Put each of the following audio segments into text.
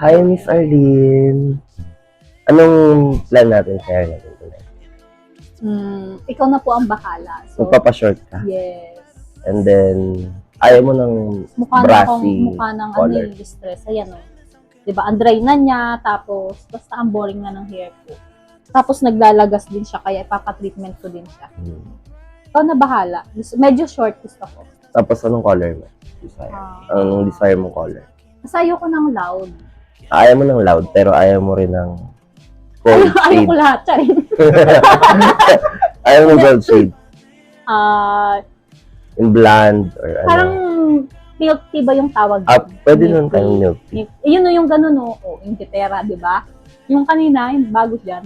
Hi, Miss Arlene. Anong plan natin? Share natin tonight. Ikaw na po ang bahala. So, Magpapashort ka. yes. And then, ayaw mo ng brassy Mukha ng color. distress. Ayan o. Diba, ang dry na niya, tapos, basta ang boring na ng hair ko. Tapos, naglalagas din siya, kaya ipapatreatment ko din siya. Ikaw na bahala. Medyo short gusto ko. Tapos, anong color mo? Desire. Anong desire mong color? Kasi ayoko ng loud. Ayaw mo ng loud, pero ayaw mo rin ng gold Ayoko shade. lahat, charin. Ayaw mo ng gold shade. In blonde or ano. Parang milk tea ba yung tawag? Pwede nun tayong milk tea. Yun o yung ganun o. Yung kitera, di ba? Yung kanina, yung bago dyan.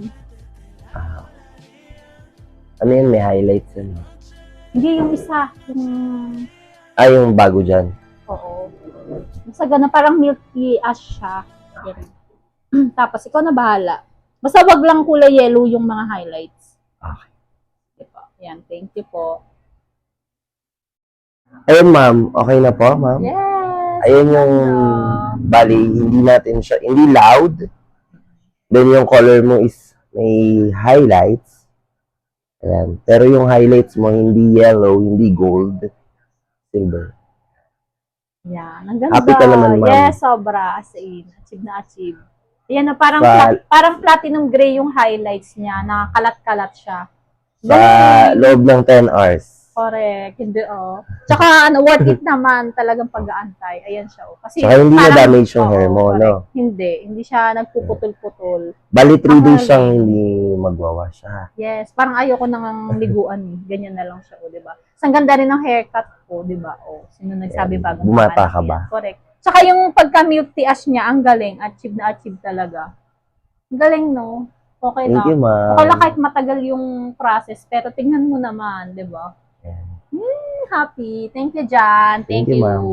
Ano yun? May highlights yun. Hindi, yung isa. Yung bago dyan. Oo. Basta ganun, parang milk tea ash siya. Yan. Tapos, ikaw na bahala. Basta wag lang kulay yellow yung mga highlights. Okay. Diba? Yan, thank you po. Ayun, ma'am. Okay na po, ma'am? Yes! Ayun yung, bali, hindi natin siya, hindi loud. Then yung color mo is may highlights. Ayan. Pero yung highlights mo, hindi yellow, hindi gold. Silver. Yan, ang ganda. Happy ka naman, ma'am. Yes, sobra. As in, achieve na achieve. Yan na, parang, Sa- parang platinum gray yung highlights niya. Nakakalat-kalat siya. Sa loob ng 10 hours. Correct. Hindi, oh. Tsaka, worth it naman talagang pag-aantay. Ayan siya, oh. Kasi, Saka hindi parang- na-damage yung hair mo, correct. no? Hindi siya nagpuputol-putol. Bali, 3 days Akala- siyang hindi magwawash. Yes, parang ayoko nang liguan eh. Ganyan na lang siya, oh, di ba? Ang ganda rin ng haircut ko, di ba? Oh, sino nagsabi ba? Bumata ka ba? Correct. Tsaka yung pagka-milk tea ash niya, ang galing. Achieve na achieve talaga. Ang galing, no? Okay Thank you, lang. ma'am. Okay lang kahit matagal yung process, pero tingnan mo naman, di ba? Ayan. Happy. Thank you, Jan. Thank Thank you, you. ma'am.